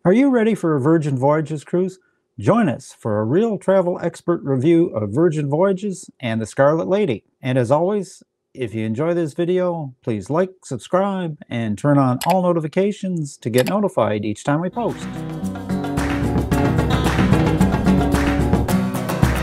Are you ready for a Virgin Voyages cruise? Join us for a real travel expert review of Virgin Voyages and the Scarlet Lady. And as always, if you enjoy this video, please like, subscribe, and turn on all notifications to get notified each time we post.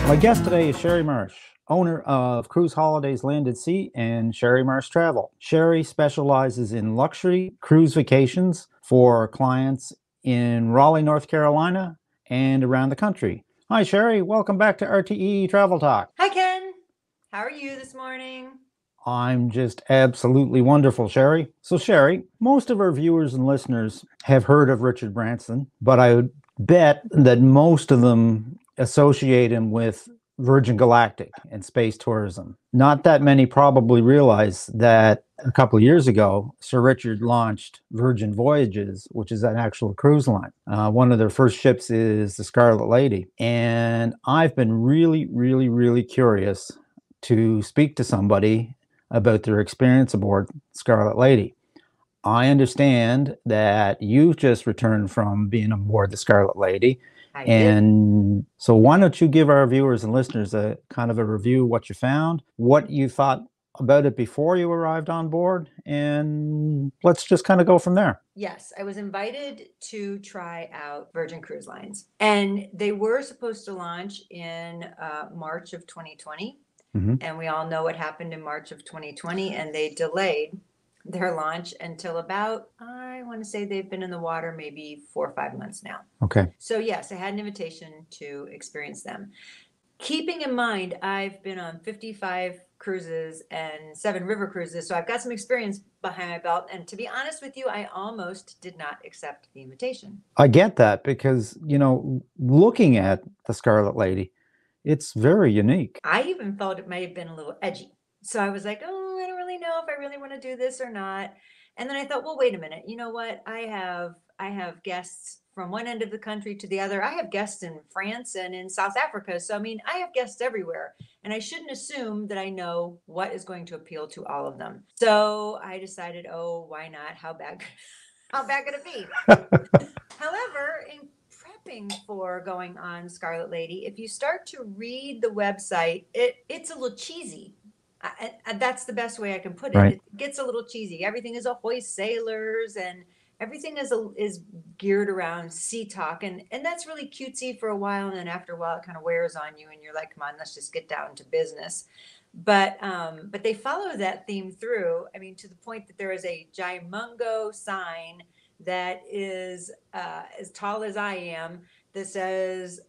My guest today is Shari Marsh, owner of Cruise Holidays Land at Sea and Shari Marsh Travel. Shari specializes in luxury cruise vacations for clients in Raleigh, North Carolina, and around the country. Hi, Shari. Welcome back to RTE Travel Talk. Hi, Ken. How are you this morning? I'm just absolutely wonderful, Shari. So, Shari, most of our viewers and listeners have heard of Richard Branson, but I would bet that most of them associate him with Virgin Galactic and space tourism. Not that many probably realize that a couple of years ago, Sir Richard launched Virgin Voyages, which is an actual cruise line. One of their first ships is the Scarlet Lady. And I've been really curious to speak to somebody about their experience aboard Scarlet Lady. I understand that you've just returned from being aboard the Scarlet Lady. I And so why don't you give our viewers and listeners a kind of a review, what you found, what you thought about it before you arrived on board, and let's just kind of go from there. Yes, I was invited to try out Virgin Cruise Lines, and they were supposed to launch in March of 2020. And we all know what happened in March of 2020, and they delayed their launch until about, I want to say they've been in the water maybe 4 or 5 months now. Okay. So yes, I had an invitation to experience them. Keeping in mind, I've been on 55 cruises and 7 river cruises, so I've got some experience behind my belt. And to be honest with you, I almost did not accept the invitation. I get that because, you know, looking at the Scarlet Lady, it's very unique. I even felt it might have been a little edgy. So I was like, oh, I don't really know if I really want to do this or not. And then I thought, well, wait a minute. You know what? I have guests from one end of the country to the other. I have guests in France and in South Africa. So, I mean, I have guests everywhere. And I shouldn't assume that I know what is going to appeal to all of them. So I decided, oh, why not? How bad could it be? However, in prepping for going on Scarlet Lady, if you start to read the website, it's a little cheesy. That's the best way I can put it. Right. It gets a little cheesy. Everything is ahoy sailors, and everything is geared around sea talk, and that's really cutesy for a while, and then after a while it kind of wears on you, and you're like, come on, let's just get down to business. But they follow that theme through. I mean, to the point that there is a gimungo sign that is as tall as I am that says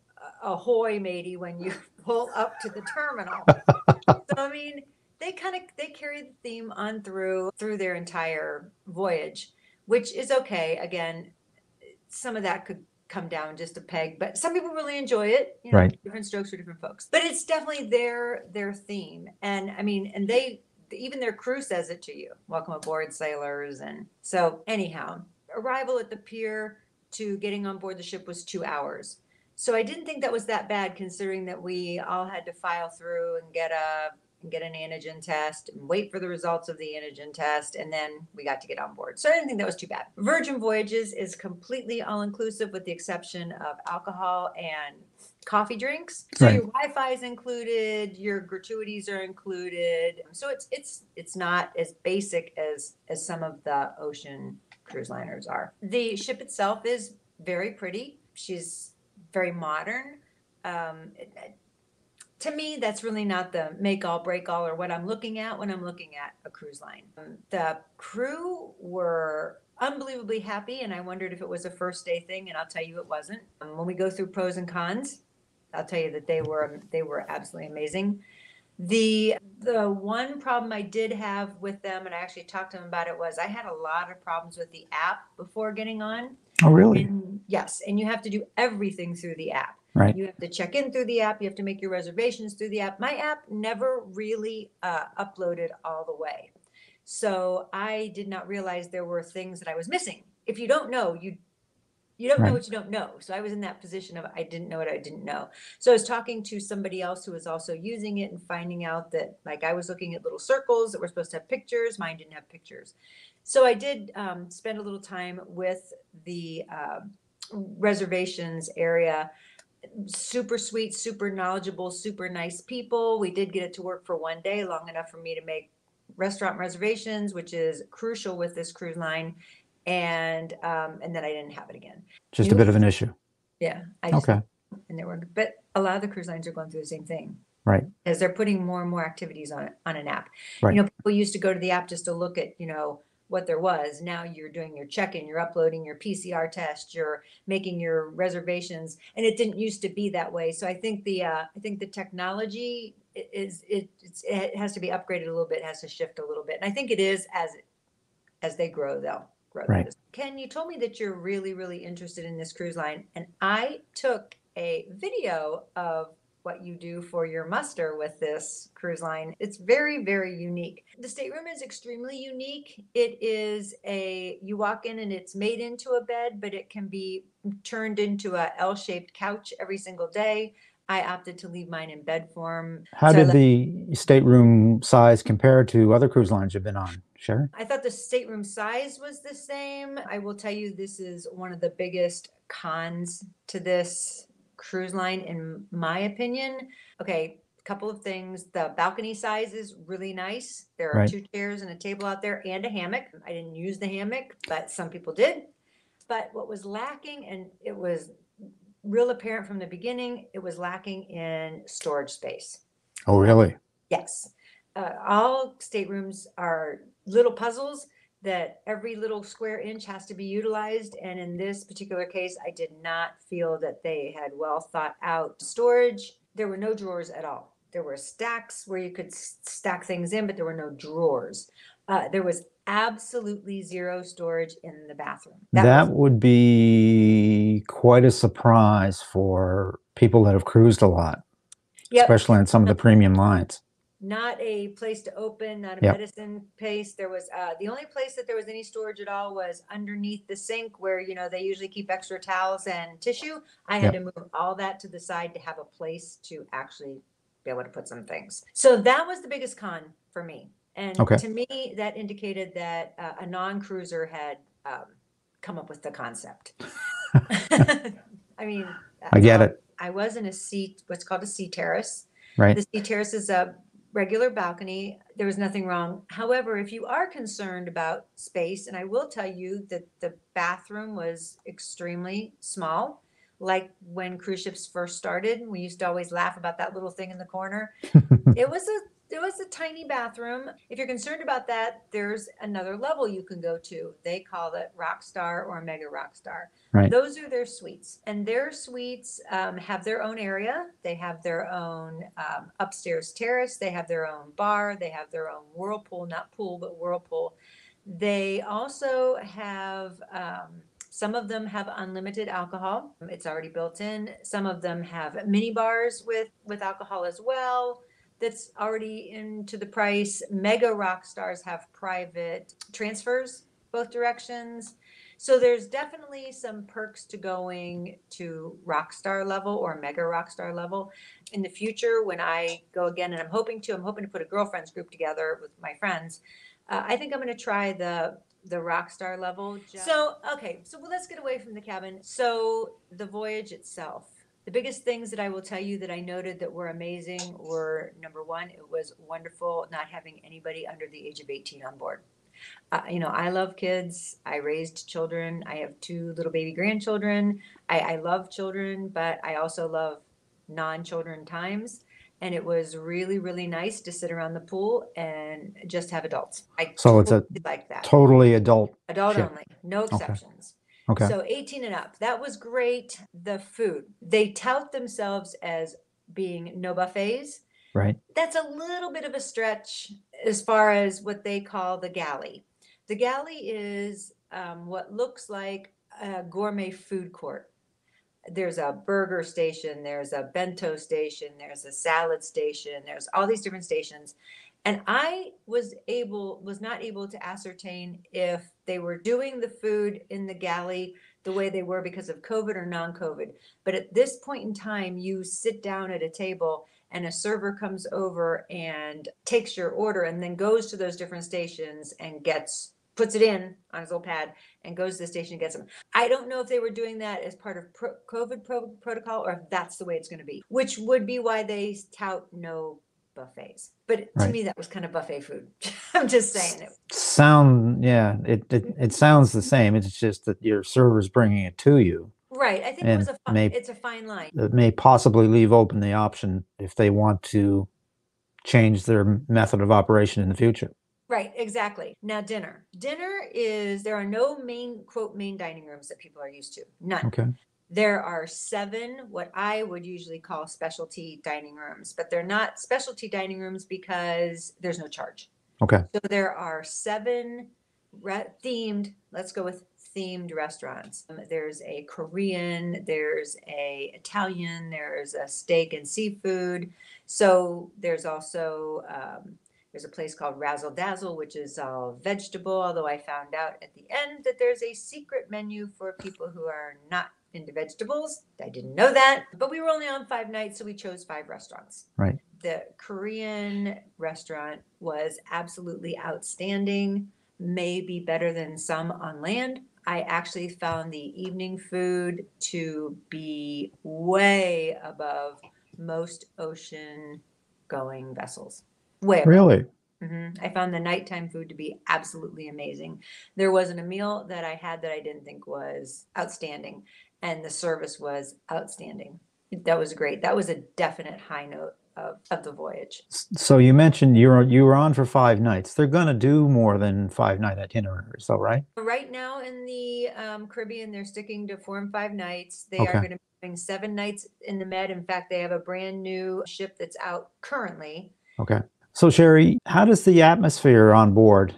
ahoy matey when you pull up to the terminal. So I mean, they carry the theme on through their entire voyage, which is okay. Again, some of that could come down just a peg, but some people really enjoy it. You know, Right. Different strokes for different folks. But it's definitely their theme. And I mean, and even their crew says it to you. Welcome aboard, sailors. And so anyhow, arrival at the pier to getting on board the ship was 2 hours. So I didn't think that was that bad, considering that we all had to file through and get an antigen test and wait for the results of the antigen test, and then we got to get on board. So I didn't think that was too bad. Virgin Voyages is completely all-inclusive with the exception of alcohol and coffee drinks. So Right. Your Wi-Fi is included, your gratuities are included. So it's not as basic as some of the ocean cruise liners are. The ship itself is very pretty. She's very modern. To me, that's really not the make all, break all, or what I'm looking at when I'm looking at a cruise line. The crew were unbelievably happy, and I wondered if it was a first day thing, and I'll tell you it wasn't. When we go through pros and cons, I'll tell you that they were absolutely amazing. The one problem I did have with them, and I actually talked to them about it, was I had a lot of problems with the app before getting on. Oh, really? Yes, and you have to do everything through the app. Right. You have to check in through the app. You have to make your reservations through the app. My app never really uploaded all the way. So I did not realize there were things that I was missing. If you don't know, you don't know what you don't know. So I was in that position of I didn't know what I didn't know. So I was talking to somebody else who was also using it and finding out that, like, I was looking at little circles that were supposed to have pictures. Mine didn't have pictures. So I did spend a little time with the reservations area. Super sweet, super knowledgeable, super nice people. We did get it to work for one day, long enough for me to make restaurant reservations, which is crucial with this cruise line. And then I didn't have it again. Just a bit of an issue. Yeah. Okay. And there were, but a lot of the cruise lines are going through the same thing. Right. As they're putting more and more activities on an app. Right. People used to go to the app just to look at, what there was. Now you're doing your check-in, you're uploading your PCR test, you're making your reservations, and it didn't used to be that way. So I think the technology it has to be upgraded a little bit, it has to shift a little bit, and I think it is as they grow, they'll grow. Right. Ken, you told me that you're really, really interested in this cruise line, and I took a video of what you do for your muster with this cruise line. It's very, very unique. The stateroom is extremely unique. It is you walk in and it's made into a bed, but it can be turned into a L-shaped couch every single day. I opted to leave mine in bed form. How did the stateroom size compare to other cruise lines you've been on, Shari? I thought the stateroom size was the same. I will tell you, this is one of the biggest cons to this cruise line, in my opinion. Okay, a couple of things. The balcony size is really nice. There are 2 chairs and a table out there and a hammock. I didn't use the hammock, but some people did. But what was lacking, and it was real apparent from the beginning, it was lacking in storage space. Oh, really? Yes. All staterooms are little puzzles that every little square inch has to be utilized. And in this particular case, I did not feel that they had well thought out storage. There were no drawers at all. There were stacks where you could stack things in, but there were no drawers. There was absolutely zero storage in the bathroom. That would be quite a surprise for people that have cruised a lot, especially on some of the premium lines. Not a place to open, not a medicine place. There was the only place that there was any storage at all was underneath the sink, where they usually keep extra towels and tissue. I had to move all that to the side to have a place to actually be able to put some things. So that was the biggest con for me. And to me, that indicated that a non-cruiser had come up with the concept. I mean, I get it. I was in what's called a sea terrace. Right. The sea terrace is a regular balcony. There was nothing wrong. However, if you are concerned about space, and I will tell you that the bathroom was extremely small, like when cruise ships first started, we used to always laugh about that little thing in the corner. It was a tiny bathroom. If you're concerned about that, there's another level you can go to. They call it Rockstar or Mega Rockstar. Right. Those are their suites, and their suites have their own area. They have their own upstairs terrace. They have their own bar. They have their own whirlpool, not pool, but whirlpool. They also have, some of them have unlimited alcohol. It's already built in. Some of them have mini bars with alcohol as well. That's already into the price. Mega Rockstars have private transfers both directions. So there's definitely some perks to going to Rockstar level or Mega Rockstar level. In the future, when I go again, and I'm hoping to put a girlfriends group together with my friends. I think I'm going to try the Rockstar level. So let's get away from the cabin. So the voyage itself. The biggest things that I will tell you that I noted that were amazing were, number one, it was wonderful not having anybody under the age of 18 on board. I love kids. I raised children. I have 2 little baby grandchildren. I love children, but I also love non-children times. And it was really, really nice to sit around the pool and just have adults. So it's like that. Totally adult ship. Only, no exceptions. Okay. So 18 and up. That was great. The food. They tout themselves as being no buffets. Right. That's a little bit of a stretch as far as what they call the galley. The galley is what looks like a gourmet food court. There's a burger station, there's a bento station, there's a salad station, there's all these different stations. And I was not able to ascertain if they were doing the food in the galley the way they were because of COVID or non-COVID. But at this point in time, you sit down at a table and a server comes over and takes your order and then goes to those different stations and gets puts it in on his little pad and goes to the station and gets them. I don't know if they were doing that as part of COVID protocol or if that's the way it's going to be, which would be why they tout no buffets. But to me, that was kind of buffet food. I'm just saying it. It sounds the same. It's just that your server's bringing it to you. Right. I think it's a fine line. It may possibly leave open the option if they want to change their method of operation in the future. Right, exactly. Now dinner. There are no quote main dining rooms that people are used to. None. Okay. There are 7 what I would usually call specialty dining rooms, but they're not specialty dining rooms because there's no charge. Okay. So there are 7 themed, let's go with themed restaurants. There's a Korean, there's a Italian, there's a steak and seafood. So there's also there's a place called Razzle Dazzle, which is all vegetable, although I found out at the end that there's a secret menu for people who are not into vegetables. I didn't know that, but we were only on 5 nights, so we chose 5 restaurants. Right. The Korean restaurant was absolutely outstanding, maybe better than some on land. I actually found the evening food to be way above most ocean-going vessels. Way above. Really? I found the nighttime food to be absolutely amazing. There wasn't a meal that I had that I didn't think was outstanding, and the service was outstanding. That was great. That was a definite high note of the voyage. So you mentioned you were on for 5 nights. They're going to do more than 5-night itineraries, though, right? Right now in the Caribbean, they're sticking to 4 and 5 nights. They are going to be doing 7 nights in the Med. In fact, they have a brand new ship that's out currently. Okay. So Shari, how does the atmosphere on board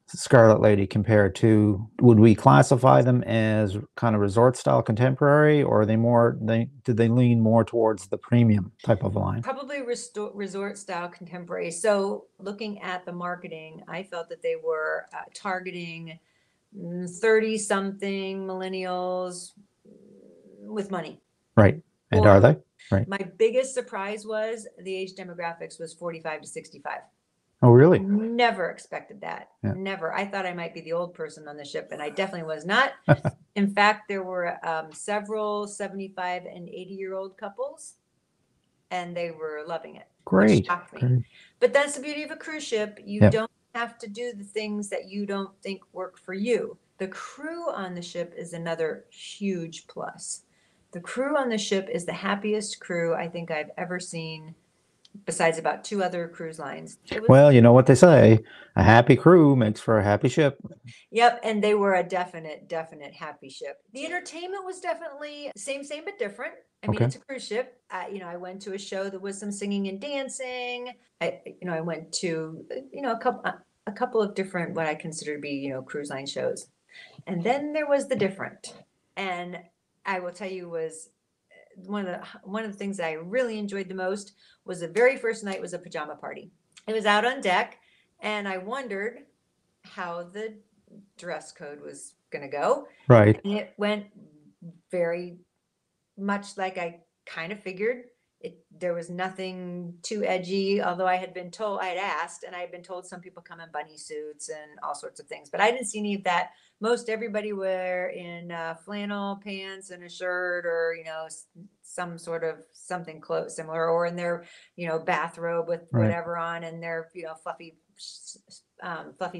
Scarlet Lady compare to, would we classify them as kind of resort style contemporary, or are they do they lean more towards the premium type of line? Probably resort style contemporary. So looking at the marketing, I felt that they were targeting 30-something millennials with money. Right. And are they? Right. My biggest surprise was the age demographics was 45 to 65. Oh, really? Never expected that. Yeah. Never. I thought I might be the old person on the ship, and I definitely was not. In fact, there were several 75 and 80-year-old couples, and they were loving it. Great. Which shocked me. Great. But that's the beauty of a cruise ship. You don't have to do the things that you don't think work for you. The crew on the ship is another huge plus. The crew on the ship is the happiest crew I think I've ever seen, besides about 2 other cruise lines. Well, you know what they say, a happy crew makes for a happy ship. Yep, and they were a definite happy ship. The entertainment was definitely same but different. I mean, it's a cruise ship. I went to a show that was some singing and dancing. I went to a couple of different what I consider to be cruise line shows, and then there was the different. And I will tell you, was one of the things that I really enjoyed the most was the very first night was a pajama party. It was out on deck, and I wondered how the dress code was going to go. Right. And it went very much like I kind of figured. There was nothing too edgy, although I had asked, and I had been told some people come in bunny suits and all sorts of things, but I didn't see any of that. Most everybody were in flannel pants and a shirt, or some sort of something similar, or in their bathrobe with whatever on, and their fluffy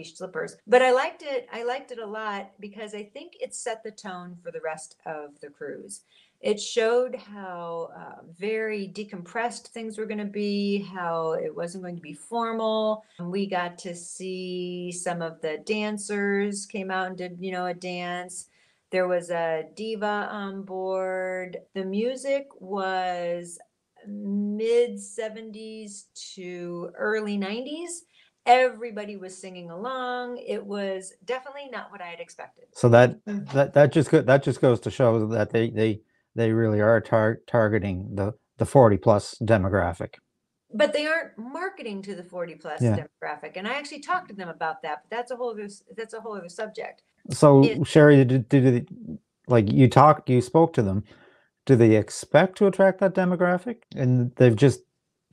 slippers. But I liked it a lot because I think it set the tone for the rest of the cruise. It showed how very decompressed things were going to be, how it wasn't going to be formal. We got to see some of the dancers came out and did, a dance. There was a diva on board. The music was mid 70s to early 90s. Everybody was singing along. It was definitely not what I had expected. So that just goes to show that they really are targeting the 40-plus demographic. But they aren't marketing to the 40-plus demographic, and I actually talked to them about that. But that's a whole other subject. So, Shari, did you spoke to them? Do they expect to attract that demographic, and they've just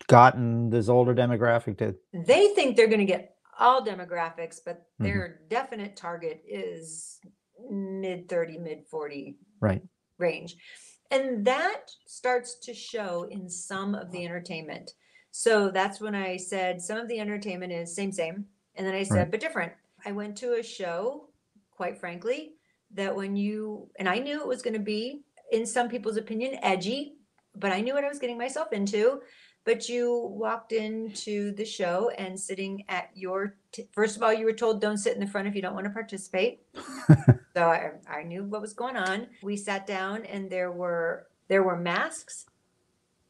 gotten this older demographic to? They think they're going to get all demographics, but Mhm. their definite target is mid 30, mid 40 Right. range. And that starts to show in some of the entertainment. So that's when I said some of the entertainment is same, same. And then I said, Right. but different. I went to a show, quite frankly, that and I knew it was going to be, in some people's opinion, edgy, but I knew what I was getting myself into. But you walked into the show and sitting at first of all, you were told don't sit in the front if you don't want to participate. So I knew what was going on. We sat down and there were masks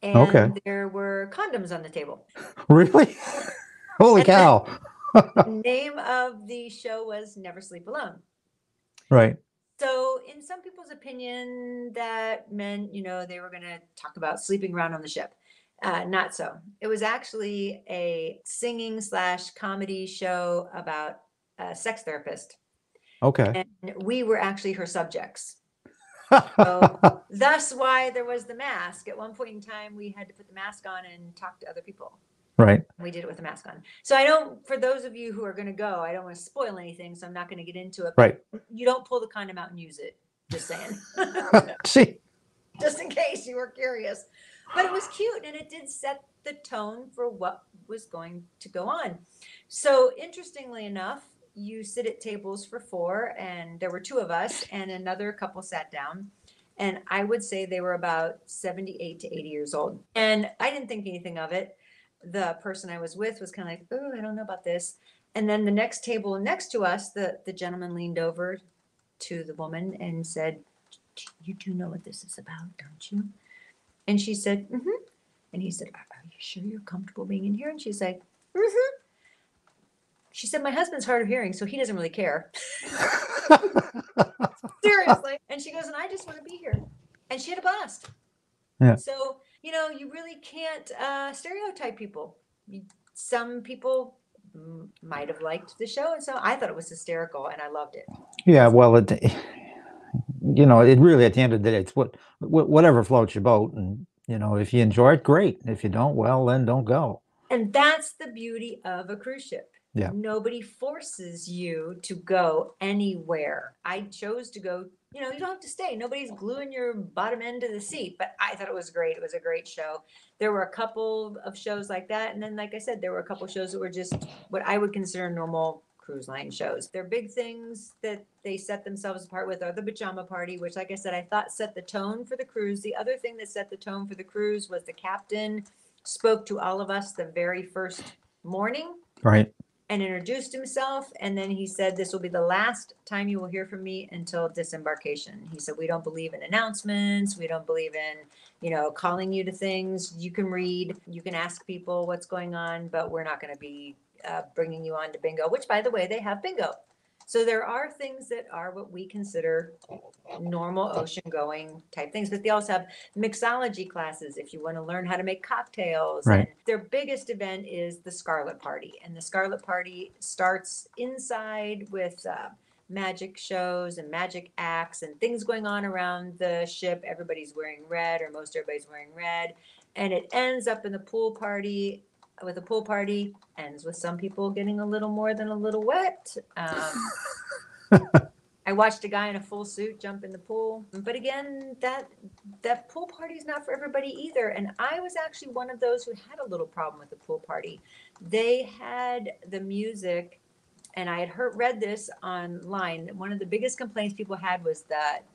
Okay. and there were condoms on the table. Really? Holy And cow. the name of the show was Never Sleep Alone. Right. So in some people's opinion, that meant, they were going to talk about sleeping around on the ship. Not so. It was actually a singing / comedy show about a sex therapist. Okay. And we were actually her subjects. So that's why there was the mask. At one point in time, we had to put the mask on and talk to other people. Right. We did it with the mask on. So I don't, for those of you who are going to go, I don't want to spoil anything, so I'm not going to get into it. Right. You don't pull the condom out and use it. Just saying. See. Just in case you were curious. But it was cute, and it did set the tone for what was going to go on. So interestingly enough, you sit at tables for 4, and there were 2 of us, and another couple sat down. And I would say they were about 78 to 80 years old. And I didn't think anything of it. The person I was with was kind of like, oh, I don't know about this. And then the next table next to us, the gentleman leaned over to the woman and said, you do know what this is about, don't you? And she said, mm-hmm. And he said, are you sure you're comfortable being in here? And she's like, mm-hmm. She said, my husband's hard of hearing, so he doesn't really care. Seriously. And she goes, and I just want to be here. And she had a blast. Yeah. So, you really can't stereotype people. Some people might have liked the show, and so I thought it was hysterical, and I loved it. Yeah, well, it really, at the end of the day, it's whatever floats your boat, and if you enjoy it, great. If you don't, well, then don't go. And that's the beauty of a cruise ship. Yeah. Nobody forces you to go anywhere. I chose to go. You don't have to stay. Nobody's gluing your bottom end to the seat, but I thought it was great. It was a great show. There were a couple of shows like that. And then, like I said, there were a couple of shows that were just what I would consider normal cruise line shows. Their big things that they set themselves apart with are the pajama party, which, like I said, I thought set the tone for the cruise. The other thing that set the tone for the cruise was the captain spoke to all of us the very first morning. Right. And introduced himself, and then he said, this will be the last time you will hear from me until disembarkation. He said, we don't believe in announcements. We don't believe in, calling you to things. You can read, you can ask people what's going on, but we're not going to be bringing you on to bingo, which, by the way, they have bingo. So there are things that are what we consider normal ocean going type things, but they also have mixology classes if you want to learn how to make cocktails. Right. And their biggest event is the Scarlet Party. And the Scarlet Party starts inside with magic shows and magic acts and things going on around the ship. Everybody's wearing red, or most everybody's wearing red. And it ends up in the pool party. With a pool party, ends with some people getting a little more than a little wet. I watched a guy in a full suit jump in the pool. But again, that pool party is not for everybody either. And I was actually one of those who had a little problem with the pool party. They had the music, and I had read this online. One of the biggest complaints people had was that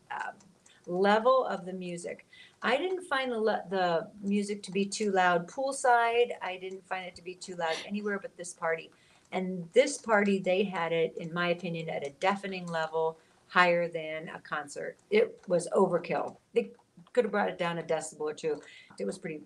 level of the music. I didn't find the music to be too loud poolside. I didn't find it to be too loud anywhere but this party. And this party, they had it, in my opinion, at a deafening level, higher than a concert. It was overkill. They could have brought it down a decibel or 2. It was pretty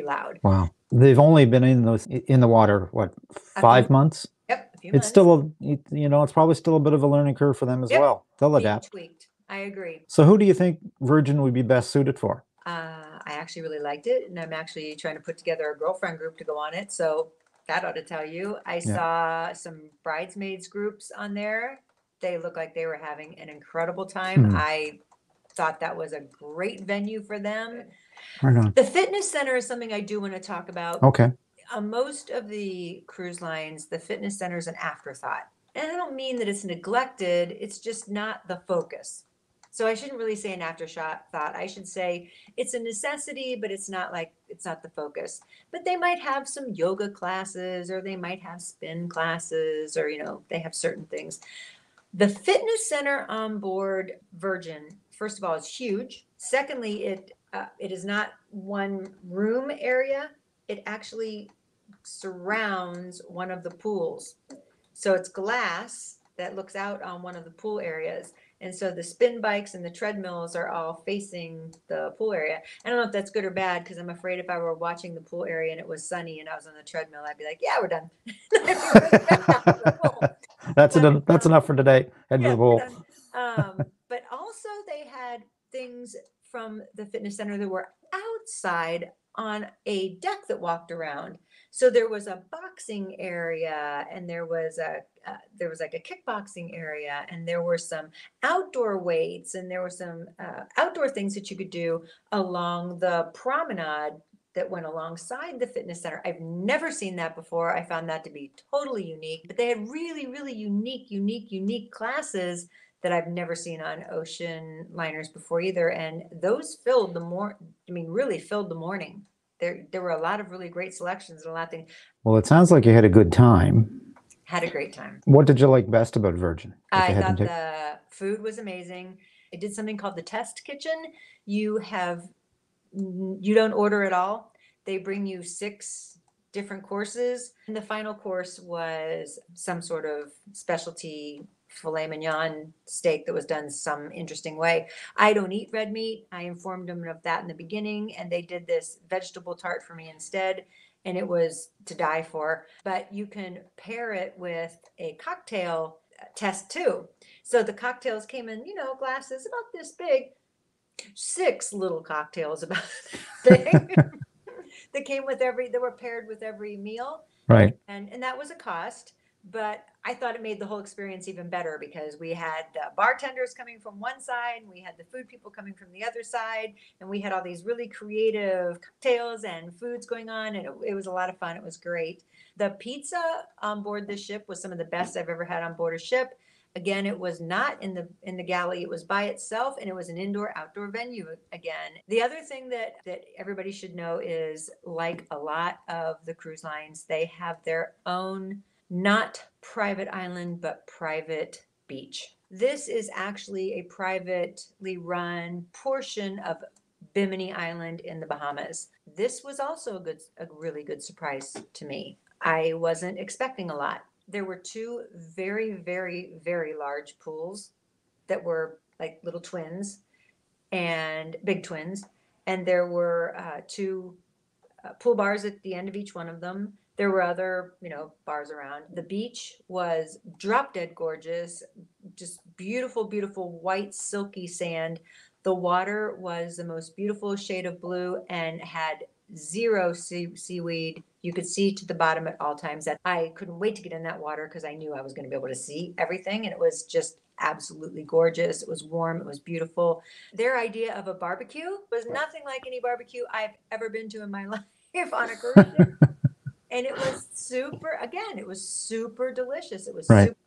loud. Wow. They've only been in the water, what, 5 months? Yep, a few It's months. still it's probably still a bit of a learning curve for them as well. They'll adapt. Tweaked. I agree. So who do you think Virgin would be best suited for? I actually really liked it, and I'm actually trying to put together a girlfriend group to go on it. So that ought to tell you. I saw some bridesmaids groups on there. They look like they were having an incredible time. I thought that was a great venue for them. Right on. The fitness center is something I do want to talk about. Okay. On most of the cruise lines, the fitness center is an afterthought. And I don't mean that it's neglected, it's just not the focus. So I shouldn't really say an afterthought. I should say it's a necessity, but it's not the focus. But they might have some yoga classes, or they might have spin classes, or, they have certain things. The fitness center on board Virgin, first of all, is huge. Secondly, it is not one room area. It actually surrounds one of the pools. So it's glass that looks out on one of the pool areas. And so the spin bikes and the treadmills are all facing the pool area. I don't know if that's good or bad, because I'm afraid if I were watching the pool area and it was sunny and I was on the treadmill, I'd be like, yeah, we're done. That's enough for today. Head to the pool. But also they had things from the fitness center that were outside on a deck that walked around. So there was a boxing area, and there was like a kickboxing area, and there were some outdoor weights, and there were some outdoor things that you could do along the promenade that went alongside the fitness center. I've never seen that before. I found that to be totally unique. But they had really, really unique classes that I've never seen on ocean liners before either. And those filled really filled the morning. There were a lot of really great selections and a lot of things. Well, it sounds like you had a good time. Had a great time. What did you like best about Virgin? I thought the food was amazing. I did something called the test kitchen. You don't order at all. They bring you 6 different courses. And the final course was some sort of specialty filet mignon steak that was done some interesting way. I don't eat red meat. I informed them of that in the beginning, and they did this vegetable tart for me instead, and it was to die for. But you can pair it with a cocktail test too. So the cocktails came in, glasses about this big, 6 little cocktails about this big. They were paired with every meal. Right. And that was a cost. But I thought it made the whole experience even better, because we had bartenders coming from one side, and we had the food people coming from the other side, and we had all these really creative cocktails and foods going on, and it was a lot of fun. It was great. The pizza on board the ship was some of the best I've ever had on board a ship. Again, it was not in the galley. It was by itself, and it was an indoor-outdoor venue again. The other thing that everybody should know is, like a lot of the cruise lines, they have their own, not private island, but private beach. This is actually a privately run portion of Bimini Island in the Bahamas. This was also a really good surprise to me. I wasn't expecting a lot. There were 2 very, very, very large pools that were like little twins and big twins. And there were 2 pool bars at the end of each one of them. There were other, bars around. The beach was drop dead gorgeous, just beautiful, beautiful white silky sand. The water was the most beautiful shade of blue and had 0 seaweed. You could see to the bottom at all times. That I couldn't wait to get in that water, because I knew I was going to be able to see everything. And it was just absolutely gorgeous. It was warm. It was beautiful. Their idea of a barbecue was nothing like any barbecue I've ever been to in my life on a cruise ship. And it was super delicious. It was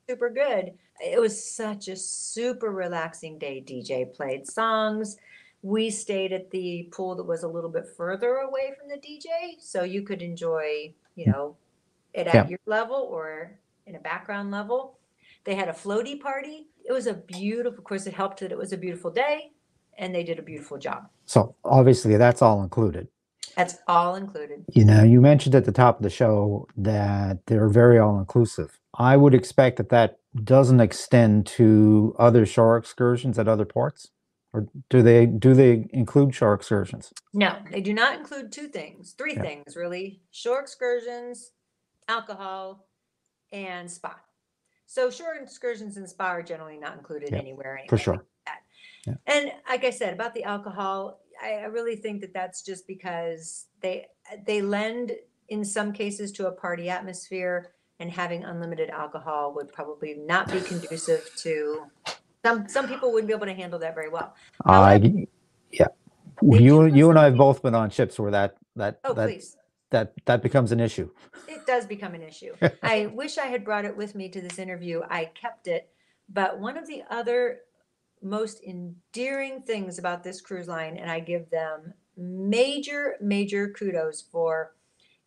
super good. It was such a super relaxing day. DJ played songs. We stayed at the pool that was a little bit further away from the DJ, so you could enjoy, it at your level or in a background level. They had a floaty party. It was of course, it helped that it was a beautiful day, and they did a beautiful job. So obviously that's all included. That's all included. You mentioned at the top of the show that they're very all-inclusive. I would expect that doesn't extend to other shore excursions at other ports, or do they include shore excursions? No, they do not include 2 things, 3 things really: shore excursions, alcohol, and spa. So shore excursions and spa are generally not included anywhere. Anyway, for sure. Yeah. And like I said about the alcohol, I really think that that's just because they lend in some cases to a party atmosphere, and having unlimited alcohol would probably not be conducive to some people wouldn't be able to handle that very well. However, You and I have both been on ships where that that becomes an issue. It does become an issue. I wish I had brought it with me to this interview. I kept it, but one of the other most endearing things about this cruise line, and I give them major kudos for,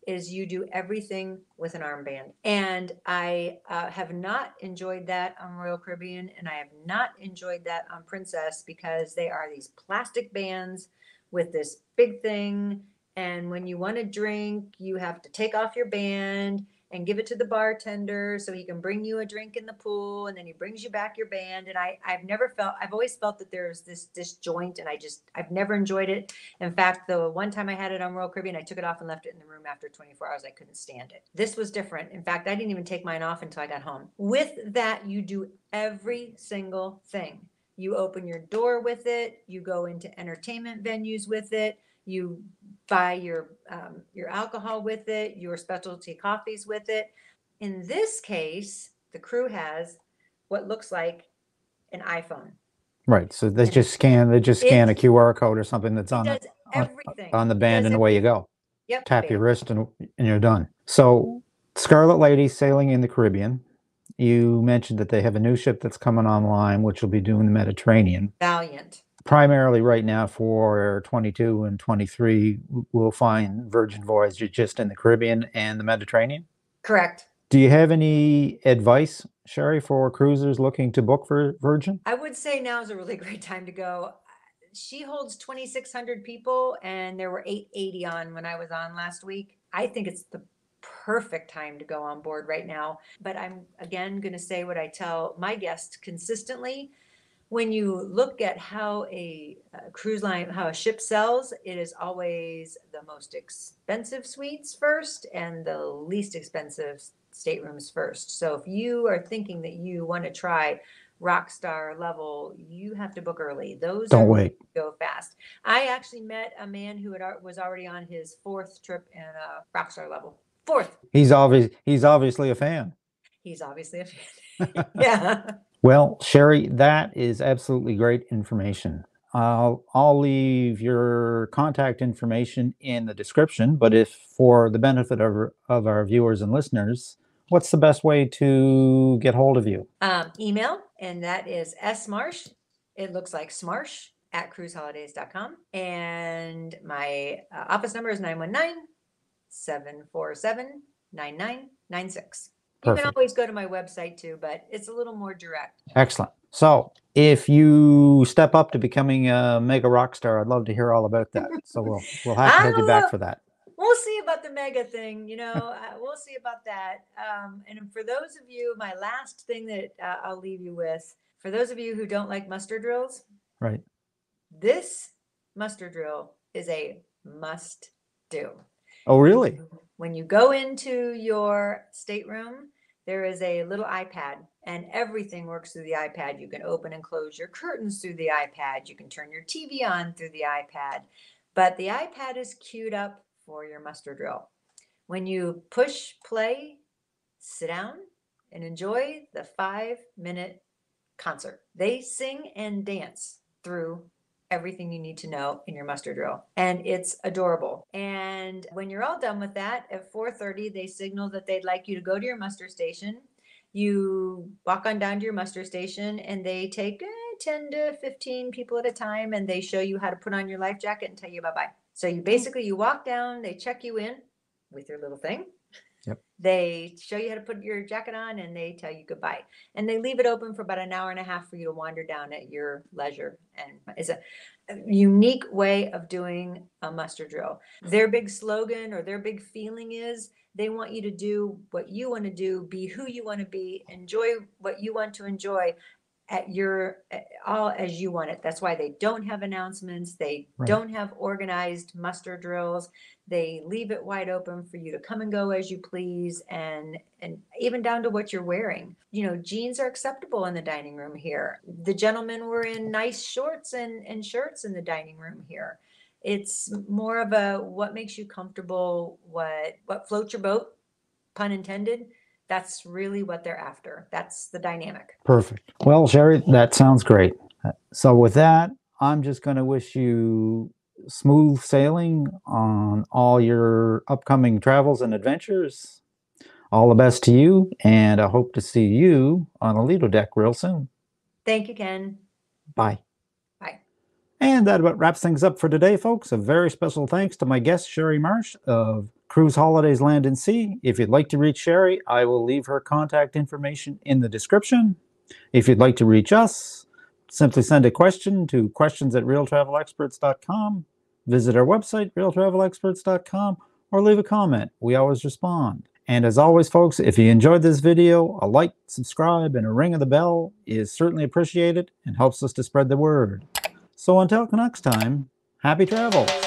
is you do everything with an armband. And I have not enjoyed that on Royal Caribbean, and I have not enjoyed that on Princess, because they are these plastic bands with this big thing. And when you want to drink, you have to take off your band and give it to the bartender so he can bring you a drink in the pool, and then he brings you back your band. And I've always felt that there's this disjoint, and I've never enjoyed it. In fact, the one time I had it on Royal Caribbean, I took it off and left it in the room after 24 hours. I couldn't stand it. This was different. In fact, I didn't even take mine off until I got home. With that, you do every single thing. You open your door with it. You go into entertainment venues with it. You buy your alcohol with it, your specialty coffees with it. In this case, the crew has what looks like an iPhone. Right. So they just scan a QR code or something that's on the band, and away you go. Yep. Tap your wrist and you're done. So Scarlet Lady sailing in the Caribbean. You mentioned that they have a new ship that's coming online, which will be doing the Mediterranean. Valiant. Primarily right now for 22 and 23, we'll find Virgin Voyages just in the Caribbean and the Mediterranean. Correct. Do you have any advice, Shari, for cruisers looking to book for Virgin? I would say now is a really great time to go. She holds 2,600 people, and there were 880 on when I was on last week. I think it's the perfect time to go on board right now. But I'm, again, going to say what I tell my guests consistently. When you look at how a cruise line, how a ship sells, it is always the most expensive suites first and the least expensive staterooms first. So if you are thinking that you want to try Rockstar level, you have to book early. Those don't wait. Go fast. I actually met a man who was already on his 4th trip in Rockstar level. 4th. He's obviously a fan. He's obviously a fan. Yeah. Well, Shari, that is absolutely great information. I'll leave your contact information in the description, but if for the benefit of our viewers and listeners, what's the best way to get hold of you? Email, and that is smarsh. It looks like smarsh @cruiseholidays.com. And my office number is 919-747-9996. You can always go to my website too, but it's a little more direct. Excellent. So if you step up to becoming a mega rock star, I'd love to hear all about that. So we'll have to have you back for that. We'll see about the mega thing, we'll see about that. And for those of you, my last thing that I'll leave you with, for those of you who don't like muster drills, right? This muster drill is a must do. Oh, really? When you go into your stateroom, there is a little iPad, and everything works through the iPad. You can open and close your curtains through the iPad. You can turn your TV on through the iPad, but the iPad is queued up for your muster drill. When you push play, sit down and enjoy the 5-minute concert. They sing and dance through everything you need to know in your muster drill, and it's adorable. And when you're all done with that, at 4:30 they signal that they'd like you to go to your muster station. You walk on down to your muster station, and they take 10 to 15 people at a time, and they show you how to put on your life jacket and tell you bye-bye. So you walk down, they check you in with your little thing. Yep. They show you how to put your jacket on, and they tell you goodbye. And they leave it open for about an hour and a half for you to wander down at your leisure. And it's a unique way of doing a muster drill. Their big slogan or their big feeling is they want you to do what you want to do, be who you want to be, enjoy what you want to enjoy all as you want it. That's why they don't have announcements. They don't have organized muster drills. They leave it wide open for you to come and go as you please, and even down to what you're wearing. Jeans are acceptable in the dining room here. The gentlemen were in nice shorts and shirts in the dining room here. It's more of a what makes you comfortable, what floats your boat, pun intended. That's really what they're after. That's the dynamic. Perfect. Well, Shari, that sounds great. So with that, I'm just going to wish you smooth sailing on all your upcoming travels and adventures. All the best to you, and I hope to see you on the Lido deck real soon. Thank you, Ken. Bye. Bye. And that about wraps things up for today, folks. A very special thanks to my guest, Shari Marsh of Cruise Holidays Land and Sea. If you'd like to reach Shari, I will leave her contact information in the description. If you'd like to reach us, simply send a question to questions@realtravelexperts.com. Visit our website, realtravelexperts.com, or leave a comment. We always respond. And as always, folks, if you enjoyed this video, a like, subscribe, and a ring of the bell is certainly appreciated and helps us to spread the word. So until next time, happy travels!